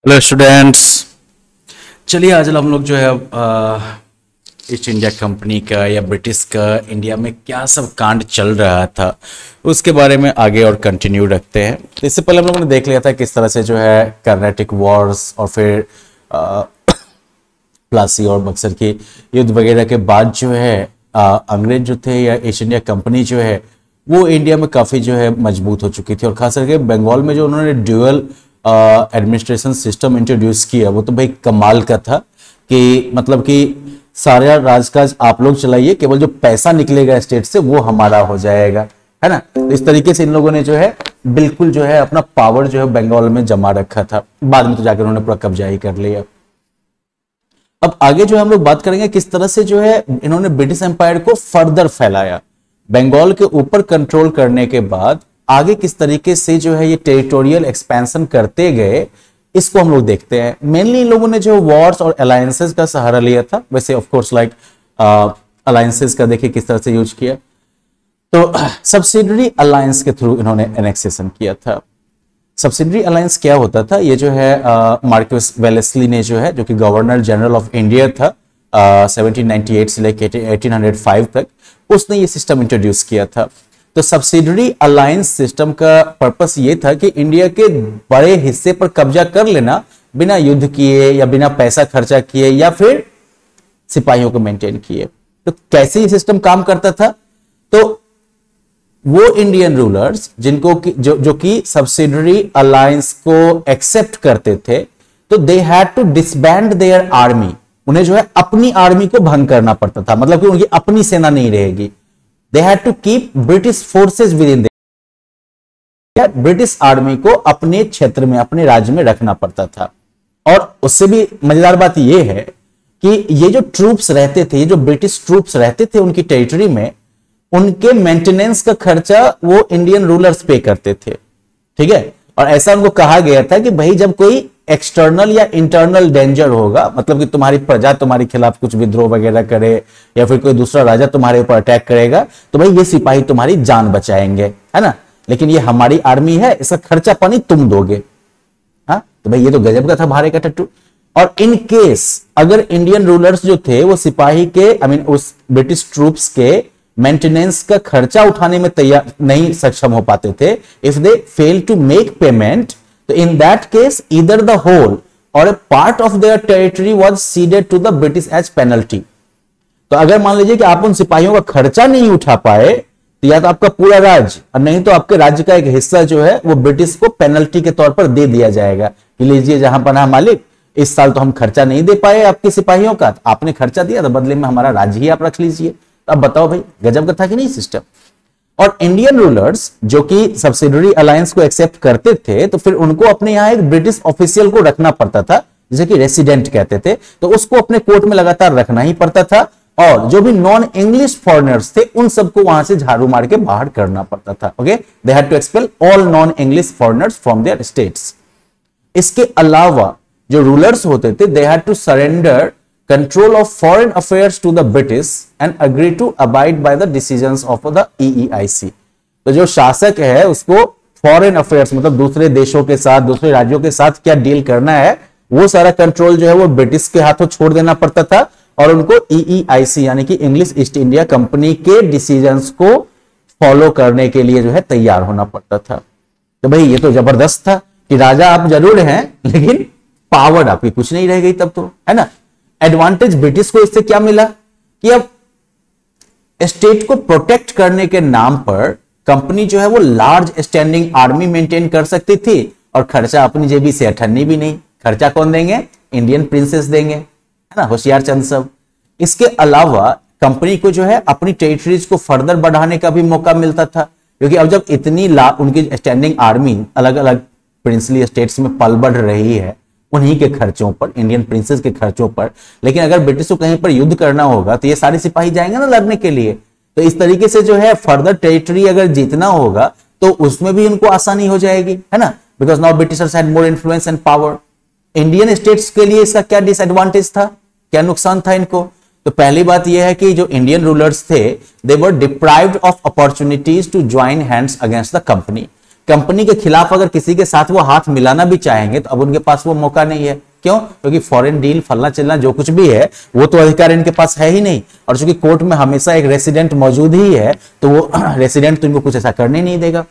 Hello students. चलिए आज हम लोग जो है ईस्ट इंडिया कंपनी का या ब्रिटिश का इंडिया में क्या सब कांड चल रहा था उसके बारे में आगे और कंटिन्यू रखते हैं। तो इससे पहले हम लोगों ने देख लिया था किस तरह से जो है कर्नाटिक वॉर्स और फिर प्लासी और बक्सर की युद्ध वगैरह के बाद जो है अंग्रेज जो थे या ईस्ट इंडिया कंपनी जो है वो इंडिया में काफ़ी जो है मजबूत हो चुकी थी। और खास करके बंगाल में जो उन्होंने ड्यूअल एडमिनिस्ट्रेशन सिस्टम इंट्रोड्यूस किया वो तो भाई कमाल का था कि मतलब कि सारा राजकाज आप लोग चलाइए, केवल जो पैसा निकलेगा स्टेट से वो हमारा हो जाएगा, है ना। तो इस तरीके से इन लोगों ने जो है बिल्कुल जो है अपना पावर जो है बंगाल में जमा रखा था। बाद में तो जाकर उन्होंने पूरा कब्जा ही कर लिया। अब आगे जो है हम लोग बात करेंगे किस तरह से जो है इन्होंने ब्रिटिश एम्पायर को फर्दर फैलाया। बंगाल के ऊपर कंट्रोल करने के बाद आगे किस तरीके से जो है ये टेरिटोरियल एक्सपेंशन करते गए, इसको हम लोग देखते हैं। मेनली इन लोगों ने जो वॉर्स और अलायंसेस का सहारा लिया था। वैसे ऑफ कोर्स लाइक अलायंसेस का देखिए किस तरह से यूज किया, तो सब्सिडरी अलायंस के थ्रू इन्होंने एनेक्सेशन किया था। सब्सिडरी अलायंस क्या होता था, ये जो है मार्क्वेस वेलेस्ली ने जो है, जो कि गवर्नर जनरल ऑफ इंडिया था 1798 से लेकर 1805 तक, उसने ये सिस्टम इंट्रोड्यूस किया था। तो सब्सिडरी अलायंस सिस्टम का पर्पस ये था कि इंडिया के बड़े हिस्से पर कब्जा कर लेना बिना युद्ध किए या बिना पैसा खर्चा किए या फिर सिपाहियों को मेंटेन किए। तो कैसे ये सिस्टम काम करता था, तो वो इंडियन रूलर्स जिनको जो कि सब्सिडरी अलायंस को एक्सेप्ट करते थे, तो they had to disband their army. उन्हें जो है अपनी आर्मी को भंग करना पड़ता था, मतलब कि उनकी अपनी सेना नहीं रहेगी। They had to keep British forces within their, British army को अपने क्षेत्र में, अपने राज्य में रखना पड़ता था। और उससे भी मजेदार बात यह है कि ये जो ट्रूप्स रहते थे, ये जो ब्रिटिश ट्रूप्स रहते थे उनकी टेरिटरी में, उनके मेंटेनेंस का खर्चा वो इंडियन रूलर्स पे करते थे, ठीक है। और ऐसा उनको कहा गया था कि भाई जब कोई एक्सटर्नल या इंटरनल डेंजर होगा, मतलब कि तुम्हारी प्रजा तुम्हारे खिलाफ कुछ विद्रोह वगैरह करे या फिर कोई दूसरा राजा तुम्हारे ऊपर अटैक करेगा, तो भाई ये सिपाही तुम्हारी जान बचाएंगे, है ना। लेकिन ये हमारी आर्मी है, इसका खर्चा पानी तुम दोगे। हाँ, तो भाई ये तो गजब का था, भारे का टट्टू। और इन केस अगर इंडियन रूलर्स जो थे वो सिपाही के उस ब्रिटिश ट्रूप्स के मेंटेनेंस का खर्चा उठाने में तैयार नहीं सक्षम हो पाते थे, if they fail to make payment, तो in that case either the whole और a part of their territory was ceded to the British as penalty. तो अगर मान लीजिए कि आप उन सिपाहियों का खर्चा नहीं उठा पाए, तो या तो आपका पूरा राज्य और नहीं तो आपके राज्य का एक हिस्सा जो है वो ब्रिटिश को पेनल्टी के तौर पर दे दिया जाएगा कि लीजिए जहां पनाह मालिक, इस साल तो हम खर्चा नहीं दे पाए आपके सिपाहियों का, तो आपने खर्चा दिया तो बदले में हमारा राज्य ही आप रख लीजिए। तो अब बताओ भाई गजब का था कि नहीं सिस्टम। और इंडियन रूलर्स जो कि सब्सिडरी अलायंस को एक्सेप्ट करते थे, तो फिर उनको अपने यहां एक ब्रिटिश ऑफिशियल को रखना पड़ता था, जिसे कि रेसिडेंट कहते थे, तो उसको अपने कोर्ट में लगातार रखना ही पड़ता था। और जो भी नॉन इंग्लिश फॉरेनर्स थे उन सबको वहां से झाड़ू मार के बाहर करना पड़ता था। Okay, they had to expel all non English foreigners from their states. इसके अलावा जो रूलर्स होते थे, they had to surrender control of foreign affairs to the British and agree to abide by the decisions of the EEIC। तो जो शासक है उसको फॉरेन अफेयर्स मतलब दूसरे देशों के साथ, दूसरे राज्यों के साथ क्या डील करना है, वो सारा कंट्रोल जो है वो ब्रिटिश के हाथों छोड़ देना पड़ता था और उनको EEIC यानी कि इंग्लिश ईस्ट इंडिया कंपनी के डिसीजंस को फॉलो करने के लिए जो है तैयार होना पड़ता था। तो भाई ये तो जबरदस्त था कि राजा आप जरूर हैं लेकिन पावर आपकी कुछ नहीं रह गई तब तो, है ना। एडवांटेज ब्रिटिश को इससे क्या मिला कि अब स्टेट को प्रोटेक्ट करने के नाम पर कंपनी जो है वो लार्ज स्टैंडिंग आर्मी मेंटेन कर सकती थी और खर्चा अपनी जेबी से अठन्नी भी नहीं। खर्चा कौन देंगे? इंडियन प्रिंसेस देंगे, है ना, होशियार चंद सब। इसके अलावा कंपनी को जो है अपनी टेरिटरीज को फर्दर बढ़ाने का भी मौका मिलता था, क्योंकि अब जब इतनी उनकी स्टैंडिंग आर्मी अलग अलग प्रिंसली स्टेट्स में पल बढ़ रही है उन्हीं के खर्चों पर, इंडियन प्रिंसेस के खर्चों पर, लेकिन अगर ब्रिटिश को कहीं पर युद्ध करना होगा तो ये सारे सिपाही जाएंगे ना लड़ने के लिए। तो इस तरीके से जो है फर्दर टेरिटरी अगर जीतना होगा तो उसमें भी उनको आसानी हो जाएगी, है ना, because now Britishers had more influence and power. Indian states के लिए इसका क्या डिसएडवांटेज था, क्या नुकसान था इनको? तो पहली बात यह है कि जो इंडियन रूलर्स थे, they were deprived of opportunities to join hands against the company. Company के खिलाफ अगर किसी के साथ वो हाथ मिलाना भी चाहेंगे तो अब उनके पास वो मौका नहीं है। क्यों? क्योंकि फॉरेन डील फलना चलना जो कुछ भी है वो तो अधिकार इनके पास है ही नहीं, और चूंकि कोर्ट में हमेशा एक रेसिडेंट मौजूद ही है तो वो रेसिडेंट तो इनको कुछ ऐसा करने नहीं देगा।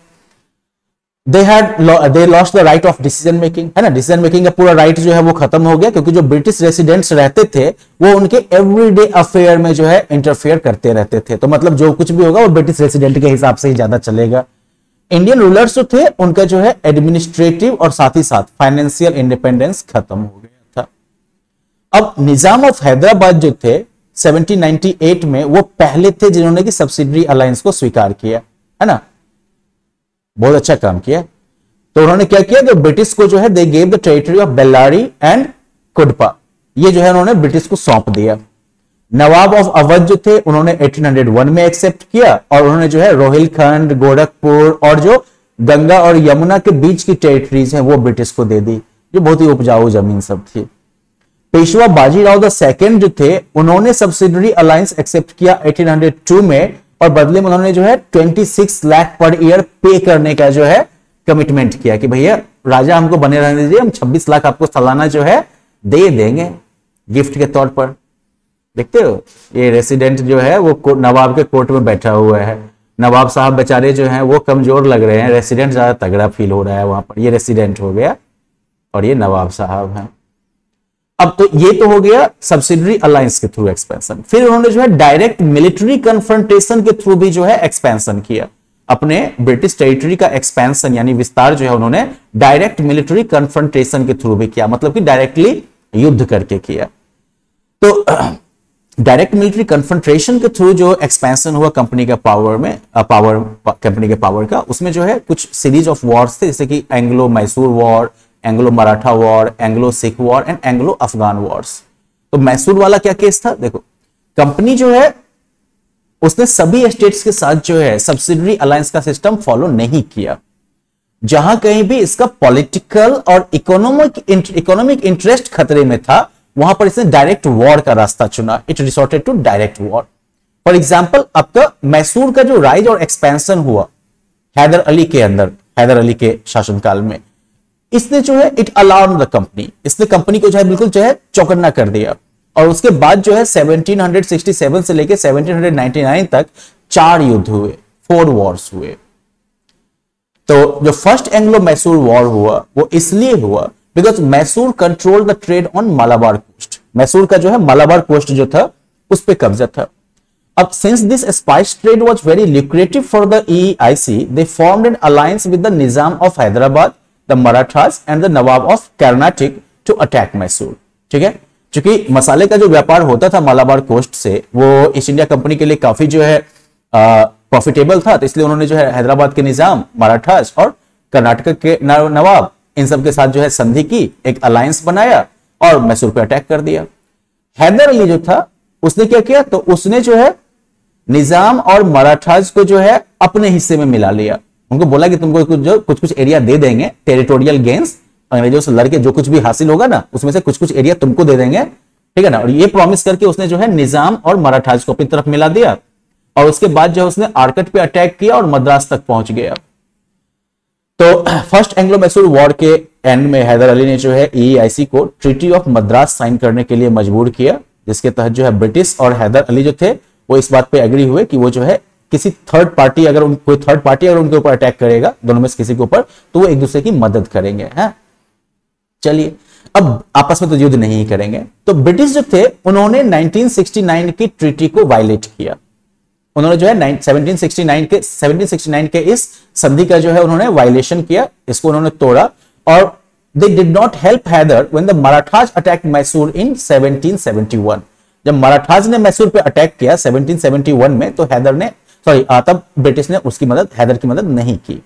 they lost the right of decision making, है ना, डिसीजन मेकिंग का पूरा राइट जो है वो खत्म हो गया, क्योंकि जो ब्रिटिश रेसिडेंट्स रहते थे वो उनके एवरीडे अफेयर में जो है इंटरफेयर करते रहते थे। तो मतलब जो कुछ भी होगा वो ब्रिटिश रेसिडेंट के हिसाब से ही ज्यादा चलेगा। इंडियन रूलर्स जो थे उनका जो है एडमिनिस्ट्रेटिव और साथ ही साथ फाइनेंशियल इंडिपेंडेंस खत्म हो गया था। अब निजाम ऑफ हैदराबाद जो थे 1798 में वो पहले थे जिन्होंने की सब्सिडरी अलायंस को स्वीकार किया, है ना, बहुत अच्छा काम किया। तो उन्होंने क्या किया कि ब्रिटिश को जो है they gave the territory of Bellary and Cuddapah, ये जो है उन्होंने ब्रिटिश को सौंप दिया। नवाब ऑफ अवध जो थे उन्होंने 1801 में एक्सेप्ट किया और उन्होंने जो है रोहिलखंड, गोरखपुर और जो गंगा और यमुना के बीच की टेरिटरीज हैं वो ब्रिटिश को दे दी, जो बहुत ही उपजाऊ जमीन सब थी। पेशवा बाजीराव द सेकंड जो थे उन्होंने सब्सिडरी अलायंस एक्सेप्ट किया 1802 में, और बदले में उन्होंने जो है 26 लाख पर ईयर पे करने का जो है कमिटमेंट किया कि भैया राजा हमको बने रहने दीजिए, हम 26 लाख आपको सालाना जो है दे देंगे गिफ्ट के तौर पर। देखते हो ये रेसिडेंट जो है वो नवाब के कोर्ट में बैठा हुआ है, नवाब साहब बेचारे जो हैं वो कमजोर लग रहे हैं, रेसिडेंट ज्यादा तगड़ा फील हो रहा है वहां पर। ये रेसिडेंट हो गया और ये नवाब साहब हैं। अब तो ये तो हो गया सब्सिडरी अलायंस के थ्रू एक्सपेंशन। फिर उन्होंने जो है डायरेक्ट मिलिट्री कन्फ्रंटेशन के थ्रू भी जो है एक्सपेंशन किया, अपने ब्रिटिश टेरिटरी का एक्सपेंशन यानी विस्तार जो है उन्होंने डायरेक्ट मिलिट्री कन्फ्रंटेशन के थ्रू भी किया, मतलब कि डायरेक्टली युद्ध करके किया। तो डायरेक्ट मिलिट्री कन्फ्रंटेशन के थ्रू जो एक्सपेंशन हुआ कंपनी का कंपनी के पावर का, उसमें जो है कुछ सीरीज ऑफ वॉर्स थे, जैसे कि Anglo Mysore war, Anglo Maratha war, Anglo Sikh war and Anglo Afghan Wars. तो मैसूर वाला क्या केस था? देखो, कंपनी जो है उसने सभी स्टेट्स के साथ जो है सब्सिडरी अलायंस का सिस्टम फॉलो नहीं किया। जहां कहीं भी इसका पॉलिटिकल और इकोनॉमिक इंटरेस्ट खतरे में था वहां पर इसने डायरेक्ट वॉर का रास्ता चुना। It resorted to direct war. For example, आपका मैसूर का जो राइज और एक्सपेंशन हुआ हैदर अली के अंदर, हैदर अली के शासनकाल में, इसने जो है इट अलार्म द कंपनी, इसने कंपनी को जो है बिल्कुल जो है चौकन्ना कर दिया। और उसके बाद जो है 1767 से लेकर 1799 तक 4 युद्ध हुए, 4 वॉर्स हुए। तो जो फर्स्ट एंग्लो मैसूर वॉर हुआ वो इसलिए हुआ because Mysore control the trade on Malabar coast. Mysore का जो है मालाबार कोस्ट जो था उस पर कब्जा था। अब since this spice trade was very lucrative for the EIC, they formed an alliance with the Nizam of Hyderabad, the Marathas and the Nawab of Karnataka to attack Mysore. ठीक है, क्योंकि मसाले का जो व्यापार होता था मालाबार कोस्ट से वो ईस्ट इंडिया कंपनी के लिए काफी जो है प्रॉफिटेबल था, तो इसलिए उन्होंने जो है हैदराबाद के निजाम, मराठास और कर्नाटक के नवाब, इन सब के साथ जो है संधि की, एक अलायंस बनाया और मैसूर पे अटैक कर दिया। हैदर अली जो था उसने क्या किया, तो उसने जो है निजाम और मराठास को जो है अपने हिस्से में मिला लिया। उनको बोला कि तुमको कुछ एरिया दे देंगे, टेरिटोरियल गेन्स, अंग्रेजों से लड़के जो कुछ भी हासिल होगा ना उसमें से कुछ एरिया तुमको दे देंगे, ठीक है ना। और ये प्रॉमिस करके उसने जो है निजाम और मराठास को अपनी तरफ मिला दिया और उसके बाद जो है उसने आर्कट पे अटैक किया और मद्रास तक पहुंच गया। तो फर्स्ट एंग्लो मैसूर वॉर के एंड में हैदर अली ने जो है EIC को ट्रीटी ऑफ मद्रास साइन करने के लिए मजबूर किया, जिसके तहत जो है ब्रिटिश और हैदर अली जो थे वो इस बात पे एग्री हुए कि वो जो है किसी थर्ड पार्टी अगर उनके ऊपर अटैक करेगा, दोनों में से किसी के ऊपर, तो वो एक दूसरे की मदद करेंगे। हैं, चलिए, अब आपस में तो युद्ध नहीं करेंगे। तो ब्रिटिश जो थे उन्होंने 1969 की ट्रीटी को वायलेट किया। उन्होंने जो है 1769 के इस संधि का जो है उन्होंने वायलेशन किया, इसको उन्होंने तोड़ा। और they did not help Hyder when the Marathas attack Mysore in 1771। जब मराठास ने मैसूर पे अटैक किया 1771 में, तो तब ब्रिटिश ने उसकी मदद, हैदर की मदद नहीं की।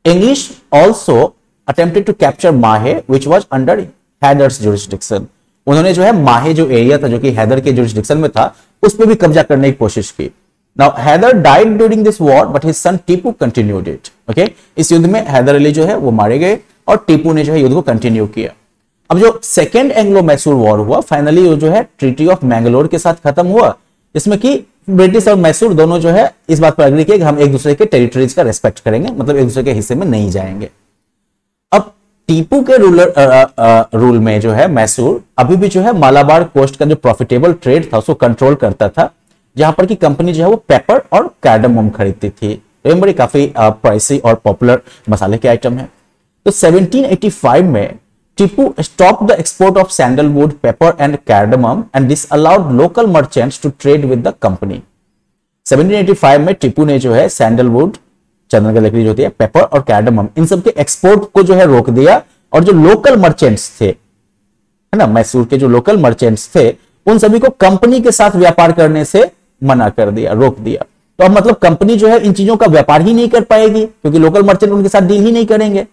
English also attempted to capture Mahe which was under Hyder's jurisdiction. उन्होंने जो है माहे जो एरिया था जो कि हैदर के जुरिस्डिक्शन में था उस पर भी कब्जा करने की कोशिश की। Now Hyder died during this war, but his son Tipu continued it. Okay? इस युद्ध में हैदर अली जो है वो मारे गए और टीपू ने जो है युद्ध को कंटिन्यू किया। अब जो सेकेंड एंग्लो मैसूर वॉर हुआ फाइनली वो जो है ट्रीटी ऑफ मैंगलोर के साथ खत्म हुआ, जिसमें कि ब्रिटिश और मैसूर दोनों जो है इस बात पर अग्री किया कि हम एक दूसरे के टेरिटरीज का रेस्पेक्ट करेंगे, मतलब एक दूसरे के हिस्से में नहीं जाएंगे। अब टीपू के रूल में जो है मैसूर अभी भी जो है मालाबार कोस्ट का जो प्रॉफिटेबल ट्रेड था उसको कंट्रोल करता था, जहां पर की कंपनी जो है वो पेपर और कार्डमम खरीदती थी। तो ये बड़ी काफी प्राइसी और पॉपुलर मसाले के आइटम है। तो 1785 में Tipu stop the export of sandalwood, pepper and cardamom and this allowed local merchants to trade with the company. 1785 में टीपू ने जो है सैंडलवुड, चंदन की लकड़ी जो होती है, पेपर और कार्डमम, इन सब के एक्सपोर्ट को जो है रोक दिया, और जो लोकल मर्चेंट्स थे, है ना, मैसूर के जो लोकल मर्चेंट्स थे, उन सभी को कंपनी के साथ व्यापार करने से मना कर दिया, रोक दिया। तो अब मतलब कंपनी जो है इन चीजों का व्यापार ही नहीं कर पाएगी क्योंकि लोकल मर्चेंट उनके साथ डील ही नहीं करेंगे।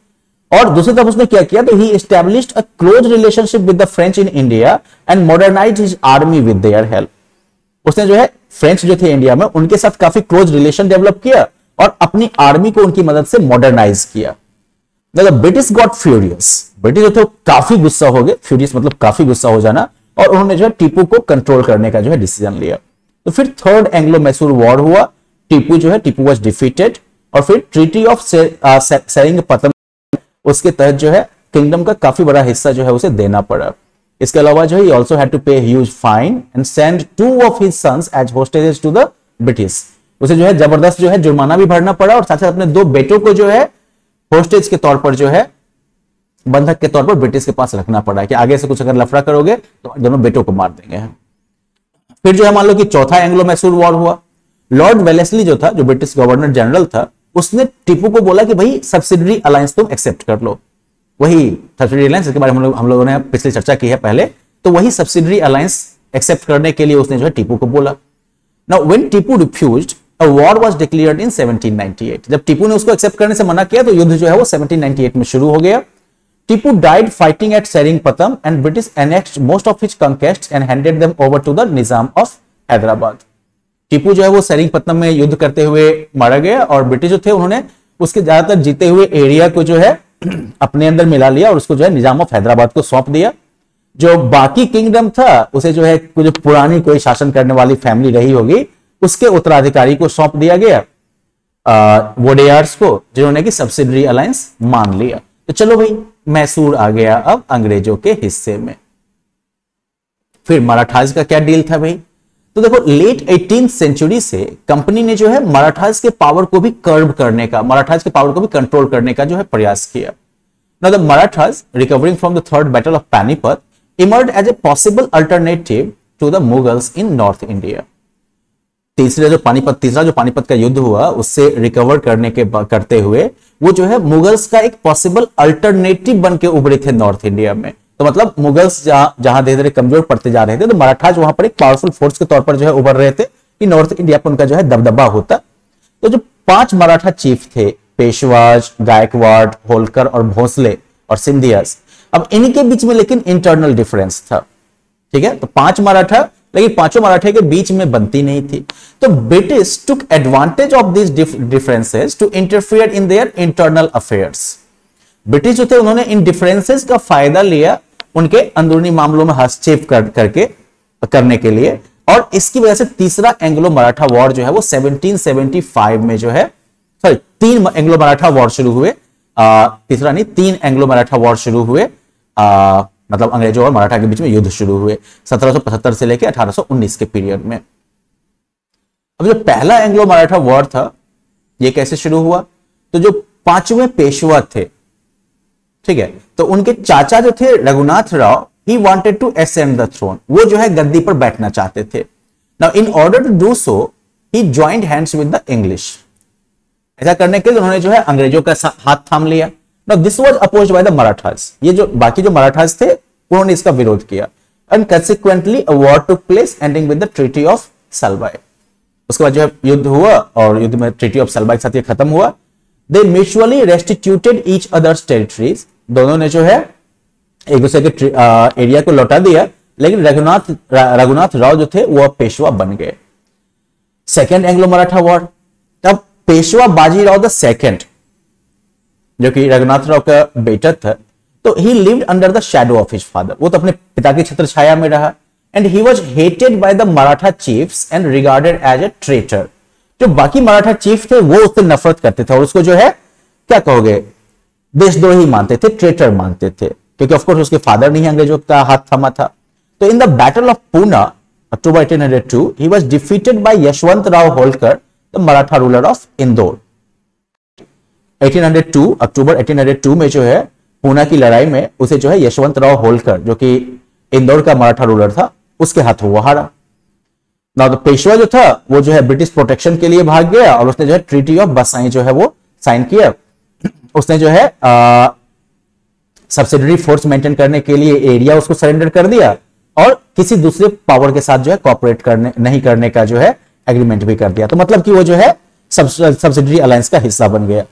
और दूसरी तरफ उसने क्या किया, तो ही established a close relationship with the French in India and modernised his army with their help. उसने जो है फ्रेंच जो थे इंडिया में, उनके साथ काफी क्लोज रिलेशन डेवलप किया और अपनी आर्मी को उनकी मदद से मॉडर्नाइज किया। मतलब ब्रिटिश गॉट फ्यूरियस, ब्रिटिश जो थे काफी गुस्सा हो गए, फ्यूरियस मतलब काफी गुस्सा हो जाना, और उन्होंने जो है टीपू को कंट्रोल करने का जो है डिसीजन लिया। तो फिर थर्ड एंग्लो मैसूर वॉर हुआ, टीपू जो है, टीपू वाज डिफीटेड, और फिर ट्रीटी ऑफ सेरिंगपतम, उसके तहत जो है किंगडम का काफी बड़ा हिस्सा जो है उसे देना पड़ा। इसके अलावा जो है also had to pay huge fine and send 2 of his sons as hostages to the British. उसे जो है जबरदस्त जो है जुर्माना भी भरना पड़ा, और साथ साथ अपने 2 बेटों को जो है होस्टेज के तौर पर जो है, बंधक के तौर पर ब्रिटिश के पास रखना पड़ा कि आगे से कुछ अगर लफड़ा करोगे तो दोनों बेटों को मार देंगे। फिर जो है मान लो कि चौथा एंग्लो मैसूर वॉर हुआ। लॉर्ड वेलेस्ली जो था, जो ब्रिटिश गवर्नर जनरल था, उसने टीपू को बोला कि भाई सब्सिडरी अलायंस तुम एक्सेप्ट कर लो। वही सब्सिडरी अलायंस, इसके बारे में हम लोगों ने पिछली चर्चा की है पहले, तो वही सब्सिडरी अलायंस एक्सेप्ट करने के लिए उसने जो है टीपू को बोला। Now when Tipu refused, a war was declared इन 1798। जब टीपू ने उसको एक्सेप्ट करने से मना किया तो युद्ध जो है वो 1798 में शुरू हो गया। Tipu died fighting at Seringpatam and British annexed most of his conquests and handed them over to the Nizam of Hyderabad। Tipu जो है वो सेरिंगपट्टनम में युद्ध करते हुए मारा गया, और ब्रिटिश जो थे उन्होंने उसके ज्यादातर जीते हुए एरिया को जो है अपने अंदर मिला लिया और उसको जो है निजाम ऑफ हैदराबाद को सौंप दिया। जो बाकी किंगडम था उसे जो है जो पुरानी कोई शासन करने वाली फैमिली रही होगी उसके उत्तराधिकारी को सौंप दिया गया, वोडेयार्स को, जिन्होंने की सब्सिडरी अलायंस मान लिया। तो चलो भाई, मैसूर आ गया अब अंग्रेजों के हिस्से में। फिर मराठास का क्या डील था भाई? तो देखो, लेट 18th सेंचुरी से कंपनी ने जो है मराठास के पावर को भी कर्ब करने का, मराठास के पावर को भी कंट्रोल करने का जो है प्रयास किया। Now the Marathas recovering from the third battle of Panipat emerge as a possible alternative to the Mughals in north India. तीसरा जो पानीपत का युद्ध हुआ उससे रिकवर करते हुए वो जो है मुगल्स का एक पॉसिबल अल्टरनेटिव बन के उभरे थे नॉर्थ इंडिया में। तो मतलब मुगल्स जहां धीरे धीरे कमजोर पड़ते जा रहे थे, तो मराठास वहां पर एक पावरफुल फोर्स के तौर पर जो है उभर रहे थे कि नॉर्थ इंडिया पर उनका जो है दबदबा होता। तो जो 5 मराठा चीफ थे, पेशवाज, गायकवाड़, होलकर और भोसले और सिंधियास, अब इनके बीच में लेकिन इंटरनल डिफरेंस था। ठीक है, तो 5 मराठा, लेकिन पांचों मराठे के बीच में बनती नहीं थी। तो British took advantage of this differences to interfere in their internal affairs. British जो थे उन्होंने इन डिफरेंसेस का फायदा लिया उनके अंदरूनी मामलों में हस्तक्षेप करने के लिए, और इसकी वजह से तीसरा एंग्लो मराठा वॉर जो है वो 1775 में जो है, 3 एंग्लो मराठा वॉर शुरू हुए, तीसरा नहीं 3 एंग्लो मराठा वॉर शुरू हुए, मतलब अंग्रेजों और मराठा के बीच में युद्ध शुरू हुए 1775 से लेकर 1819 के पीरियड में। अब जो पहला एंग्लो मराठा वॉर था ये कैसे शुरू हुआ? तो जो 5वें पेशवा थे, ठीक है, तो उनके चाचा जो थे Raghunath Rao, he wanted to ascend the throne, वो जो है गद्दी पर बैठना चाहते थे। Now in order to do so he joined hands with the English. ऐसा करने के लिए उन्होंने जो है अंग्रेजों का हाथ थाम लिया। Now this was opposed by the Marathas। ये जो बाकी जो मराठास थे उन्होंने इसका विरोध किया, and consequently a war took place ending with the Treaty of Salbai। उसके बाद जो है युद्ध हुआ और युद्ध में ट्रीटी ऑफ सल्बाई के साथ ये खत्म हुआ। They mutually restituted each other's territories। दोनों ने जो है एक दूसरे के एरिया को लौटा दिया, लेकिन रघुनाथ राव जो थे वो पेशवा बन गए। सेकेंड एंग्लो मराठा वॉर, तब पेशवा बाजीराव द सेकेंड जो कि रघुनाथ राव का बेटा था, तो he lived under the shadow of his father. वो तो अपने पिता की छत्र छाया में रहा, and he was hated by the Maratha chiefs and regarded as a traitor. जो बाकी मराठा चीफ थे वो उससे नफरत करते थे और उसको जो है क्या कहोगे, देशद्रोही मानते थे, ट्रेटर मानते थे, क्योंकि ऑफकोर्स उसके फादर ने ही अंग्रेजों का हाथ थामा था। तो in the battle of Poona October 1802 he was defeated by Yashwantrao Holkar the Maratha ruler of Indore. 1802 अक्टूबर 1802 में जो है पूना की लड़ाई में उसे जो है यशवंतराव होलकर जो कि इंदौर का मराठा रूलर था उसके हाथों वो हारा। ना तो पेशवा जो था वो जो है ब्रिटिश प्रोटेक्शन के लिए भाग गया और उसने जो है ट्रीटी ऑफ बसाई जो है वो साइन किया। उसने जो है सब्सिडरी फोर्स मेंटेन करने के लिए एरिया उसको सरेंडर कर दिया और किसी दूसरे पावर के साथ जो है कॉपरेट करने नहीं करने का जो है एग्रीमेंट भी कर दिया। तो मतलब कि वो जो है सब्सिडरी अलायंस का हिस्सा बन गया।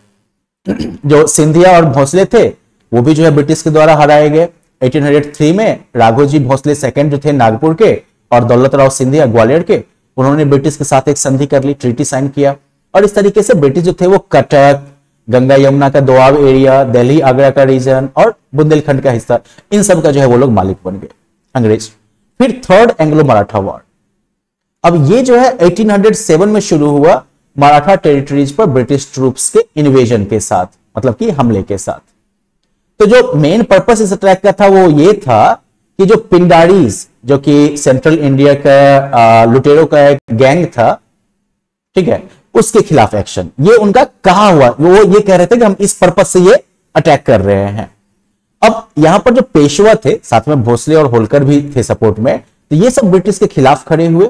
जो सिंधिया और भोसले थे वो भी जो है ब्रिटिश के द्वारा हराए गए। 1803 में राघोजी भोसले सेकंड जो थे नागपुर के और दौलत राव सिंधिया ग्वालियर के, उन्होंने ब्रिटिश के साथ एक संधि कर ली, ट्रीटी साइन किया और इस तरीके से ब्रिटिश जो थे वो कटक, गंगा यमुना का दोआब एरिया, दिल्ली आगरा का रीजन और बुंदेलखंड का हिस्सा, इन सब का जो है वो लोग मालिक बन गए अंग्रेज। फिर थर्ड एंग्लो मराठा वॉर, अब ये जो है 1807 में शुरू हुआ मराठा टेरिटरीज पर ब्रिटिश ट्रूप्स के इन्वेजन के साथ, मतलब कि हमले के साथ। तो जो मेन पर्पस इस अटैक का था वो ये था कि जो पिंडारीज जो कि सेंट्रल इंडिया का लुटेरों का एक गैंग था, ठीक है, उसके खिलाफ एक्शन, ये उनका कहा हुआ, वो ये कह रहे थे कि हम इस पर्पस से ये अटैक कर रहे हैं। अब यहां पर जो पेशवा थे, साथ में भोसले और होलकर भी थे सपोर्ट में, तो ये सब ब्रिटिश के खिलाफ खड़े हुए।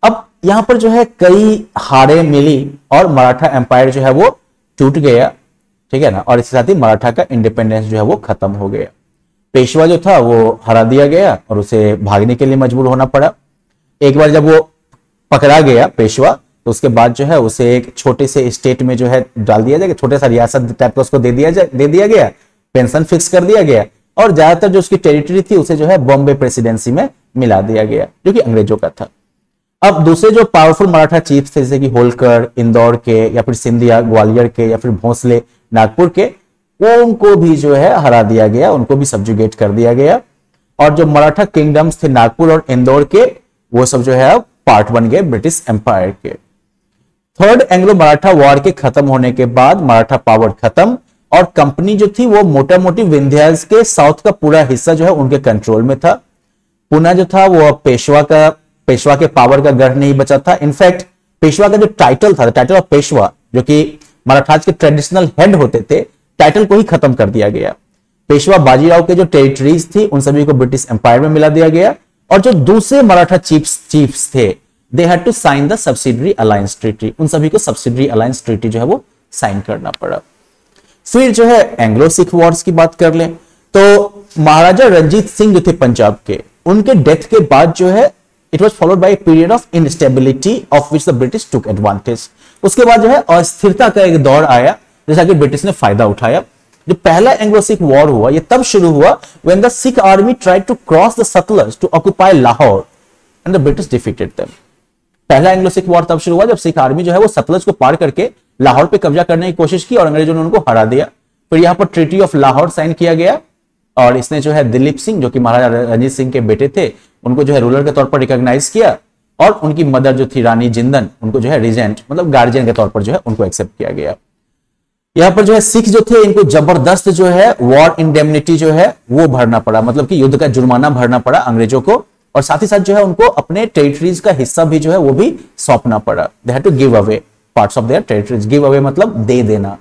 अब यहां पर जो है कई हारें मिली और मराठा एम्पायर जो है वो टूट गया, ठीक है ना, और इसके साथ ही मराठा का इंडिपेंडेंस जो है वो खत्म हो गया। पेशवा जो था वो हरा दिया गया और उसे भागने के लिए मजबूर होना पड़ा। एक बार जब वो पकड़ा गया पेशवा, तो उसके बाद जो है उसे एक छोटे से स्टेट में जो है डाल दिया जाएगा, छोटा सा रियासत टाइप का उसको दे दिया गया, पेंशन फिक्स कर दिया गया और ज्यादातर जो उसकी टेरिटरी थी उसे जो है बॉम्बे प्रेसिडेंसी में मिला दिया गया जो कि अंग्रेजों का था। अब दूसरे जो पावरफुल मराठा चीफ थे जैसे कि होलकर इंदौर के, या फिर सिंधिया ग्वालियर के, या फिर भोसले नागपुर के, वो उनको भी जो है हरा दिया गया, उनको भी सब्जुगेट कर दिया गया। और जो मराठा किंगडम्स थे नागपुर और इंदौर के, वो सब जो है पार्ट बन गए ब्रिटिश एम्पायर के। थर्ड एंग्लो मराठा वॉर के खत्म होने के बाद मराठा पावर खत्म और कंपनी जो थी वो मोटा मोटी विंध्यास के साउथ का पूरा हिस्सा जो है उनके कंट्रोल में था। पुणे जो था वो पेशवा के पावर का गढ़ नहीं बचा था। इनफैक्ट पेशवा का जो टाइटल था, टाइटल ऑफ पेशवा, जो कि मराठाज के ट्रेडिशनल हेड होते थे, टाइटल को ही खत्म कर दिया गया। पेशवा बाजीराव के जो टेरिटरीज थी उन सभी को ब्रिटिश एम्पायर में मिला दिया गया और जो दूसरे मराठा चीफ्स थे, they had to sign the subsidiary alliance treaty, उन सभी को सब्सिडरी अलायंस ट्रीटी जो है वो साइन करना पड़ा। फिर जो है एंग्लो सिख वॉर्स की बात कर लें तो महाराजा रंजीत सिंह जो थे पंजाब के, उनके डेथ के बाद जो है it was followed by period of instability of which the British took advantage. उसके बाद जो है अस्थिरता का एक दौर आया जैसा कि ब्रिटिश ने फायदा उठाया। जो पहला एंग्लो सिख वॉर हुआ ये तब शुरू हुआ when the Sikh army tried to cross the Sutlej to occupy Lahore and the British defeated them. पहला एंग्लो सिख वॉर तब शुरू हुआ जब सिख आर्मी जो है वो सतलज को पार करके लाहौर पे कब्जा करने की कोशिश की और अंग्रेजों ने उनको हरा दिया। फिर यहां पर ट्रीटी ऑफ लाहौर साइन किया गया और इसने जो है दिलीप सिंह जो कि महाराजा रणजीत सिंह के बेटे थे उनको जो है रूलर के तौर पर रिकॉग्नाइज किया और उनकी मदर जो थी रानी जिंदन, उनको जो है रीजेंट मतलब गार्जियन के तौर पर जो है उनको एक्सेप्ट किया गया। यहां पर जो है सिख जो थे इनको जबरदस्त जो है वॉर इंडेमनिटी जो है वो भरना पड़ा, मतलब कि युद्ध का जुर्माना भरना पड़ा अंग्रेजों को और साथ ही साथ जो है उनको अपने टेरिटरीज का हिस्सा भी जो है वो भी सौंपना पड़ा। They had to give away parts of their territories. Give away मतलब दे देना,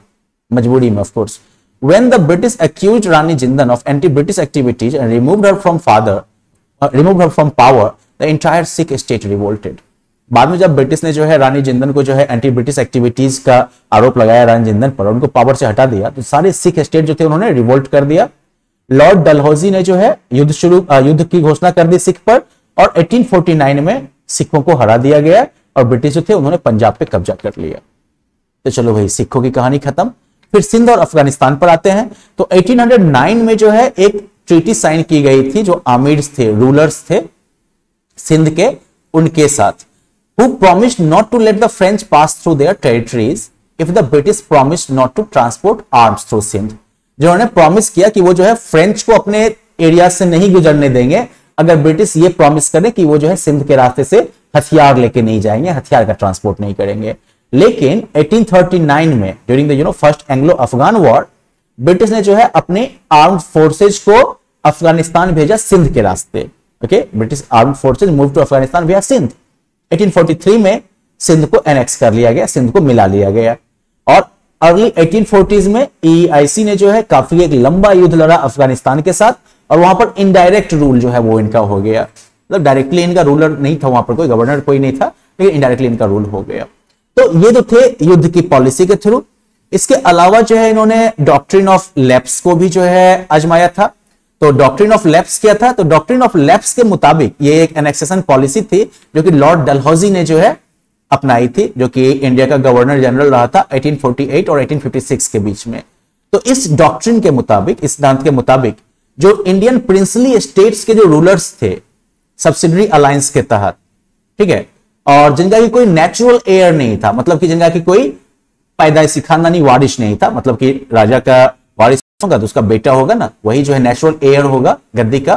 मजबूरी में of course. When the British accused Rani Jindan of anti-British activities and removed her from power, the entire Sikh state revolted. बाद में जब British ने जो है रानी जिंदन को जो है एंटी ब्रिटिश एक्टिविटीज का आरोप लगाया रानी जिंदन पर, उनको पावर से हटा दिया, तो सारे सिख स्टेट जो थे उन्होंने रिवोल्ट कर दिया। लॉर्ड डलहौजी ने जो है युद्ध की घोषणा कर दी सिख पर और 1849 में सिखों को हरा दिया गया और ब्रिटिश जो थे उन्होंने पंजाब पे कब्जा कर लिया। तो चलो भाई, सिखों की कहानी खत्म। फिर सिंध और अफगानिस्तान पर आते हैं। तो 1809 में जो है एक ट्रीटी साइन की गई थी जो आमिर्स थे, रूलर्स थे सिंध के, उनके साथ, who promised not to let the French pass through their territories if the British promised not to transport arms through Sindh। जिन्होंने प्रॉमिस किया कि वो जो है फ्रेंच को अपने एरिया से नहीं गुजरने देंगे अगर ब्रिटिश ये प्रॉमिस करें कि वो जो है सिंध के रास्ते से हथियार लेके नहीं जाएंगे, हथियार का ट्रांसपोर्ट नहीं करेंगे। लेकिन 1839 में during the first Anglo Afghan war British ने जो है अपने आर्म्ड फोर्सेज को अफगानिस्तान भेजा सिंध के रास्ते। Okay, British armed forces move to Afghanistan via Sindh. 1843 में सिंध को एनेक्स कर लिया गया, सिंध को मिला लिया गया। और अर्ली 1840s में EIC ने जो है काफी एक लंबा युद्ध लड़ा अफगानिस्तान के साथ, और वहां पर इनडायरेक्ट रूल जो है वो इनका हो गया। मतलब डायरेक्टली इनका रूलर नहीं था, वहां पर कोई गवर्नर कोई नहीं था, लेकिन इनडायरेक्टली इनका रूल हो गया। तो ये जो थे युद्ध की पॉलिसी के थ्रू। इसके अलावा जो है इन्होंने डॉक्ट्रिन ऑफ लैप्स को भी जो है आजमाया था। तो डॉक्ट्रिन ऑफ लैप्स क्या था? तो डॉक्ट्रिन ऑफ लैप्स के मुताबिक ये एक एनेक्सेशन पॉलिसी थी जो कि लॉर्ड डलहौजी ने जो है अपनाई थी, जो कि इंडिया का गवर्नर जनरल रहा था 1848 और 1856 के बीच में। तो इस डॉक्ट्रिन के मुताबिक, इस सिद्धांत के मुताबिक, जो इंडियन प्रिंसली स्टेट्स के जो रूलर्स थे सब्सिडरी अलायंस के तहत, ठीक है, और जिनका की कोई नेचुरल एयर नहीं था, मतलब कि जिनका की कोई पैदाइशी खानदानी वारिस नहीं था, मतलब कि राजा का वारिस होगा तो उसका बेटा होगा ना, वही जो है नेचुरल एयर होगा गद्दी का।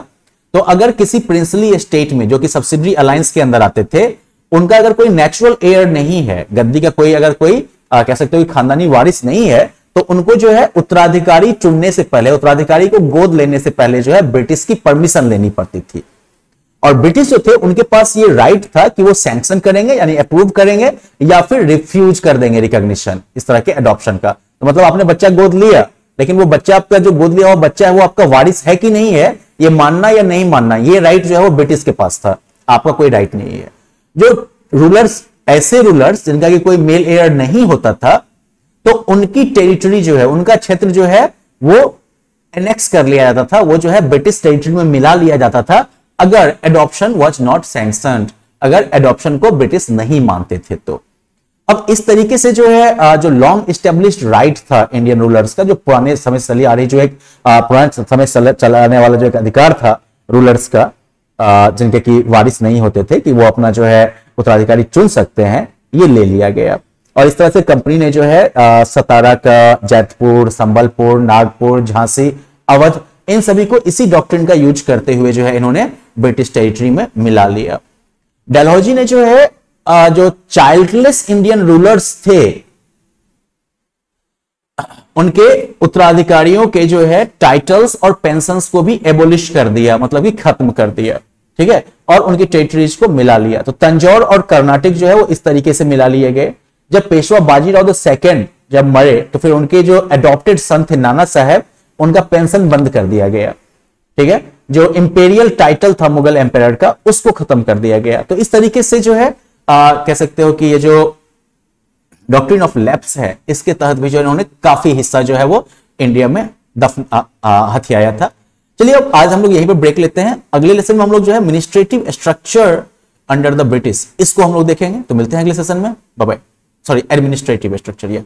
तो अगर किसी प्रिंसली स्टेट में जो कि सब्सिडरी अलायंस के अंदर आते थे, उनका अगर कोई नेचुरल एयर नहीं है, गद्दी का कोई अगर कोई कह सकते हो खानदानी वारिस नहीं है, तो उनको जो है उत्तराधिकारी चुनने से पहले, उत्तराधिकारी को गोद लेने से पहले जो है ब्रिटिश की परमिशन लेनी पड़ती थी। और ब्रिटिश जो थे उनके पास ये राइट था कि वो सैंक्शन करेंगे यानी अप्रूव करेंगे या फिर रिफ्यूज कर देंगे रिकॉग्निशन इस तरह के एडॉप्शन का। तो मतलब आपने बच्चा गोद लिया, लेकिन वो बच्चा आपका जो गोद लिया हुआ बच्चा है वो आपका वारिस है कि नहीं है, ये मानना या नहीं मानना, ये राइट जो है वो ब्रिटिश के पास था, आपका कोई राइट नहीं है। जो रूलर्स, ऐसे रूलर्स जिनका कि कोई मेल एयर नहीं होता था, तो उनकी टेरिटरी जो है, उनका क्षेत्र जो है वो एनेक्स कर लिया जाता था, वो जो है ब्रिटिश टेरिटरी में मिला लिया जाता था, अगर एडॉप्शन वाज नॉट सैंक्शन्ड, अगर एडॉप्शन को ब्रिटिश नहीं मानते थे तो। अब इस तरीके से जो है जो लॉन्ग एस्टेब्लिश्ड राइट था इंडियन रूलर्स का, जो पुराने समय से चली आ रही, जो एक पुराने समय से चलाने वाला जो एक अधिकार था रूलर्स का, जिनके की वारिस नहीं होते थे, कि वो अपना जो है उत्तराधिकारी चुन सकते हैं, ये ले लिया गया। और इस तरह से कंपनी ने जो है सतारा का, जैतपुर, संबलपुर, नागपुर, झांसी, अवध, इन सभी को इसी डॉक्ट्रिन का यूज करते हुए जो है इन्होंने ब्रिटिश टेरिटरी में मिला लिया। डलहौजी ने जो है जो चाइल्डलेस इंडियन रूलर्स थे, उनके उत्तराधिकारियों के जो है टाइटल्स और पेंशन्स को भी एबोलिश कर दिया, मतलब कि खत्म कर दिया, ठीक है, और उनकी टेरिटरीज को मिला लिया। तो तंजौर और कर्नाटक जो है वो इस तरीके से मिला लिए गए। जब पेशवा बाजीराव II जब मरे, तो फिर उनके जो अडॉप्टेड सन थे नाना साहब, उनका पेंशन बंद कर दिया गया, ठीक है, जो इंपेरियल टाइटल था मुगल एम्पायर का, उसको खत्म कर दिया गया। तो इस तरीके से जो है कह सकते हो कि ये जो डॉक्ट्रिन ऑफ लैप्स है, इसके तहत भी जो इन्होंने काफी हिस्सा जो है वो इंडिया में हथियाया था। चलिए अब आज हम लोग यहीं पर ब्रेक लेते हैं। अगले लेसन में हम लोग जो है administrative structure under the British, इसको हम लोग देखेंगे। तो मिलते हैं अगले सेशन में, bye bye. Sorry, administrative structure, ये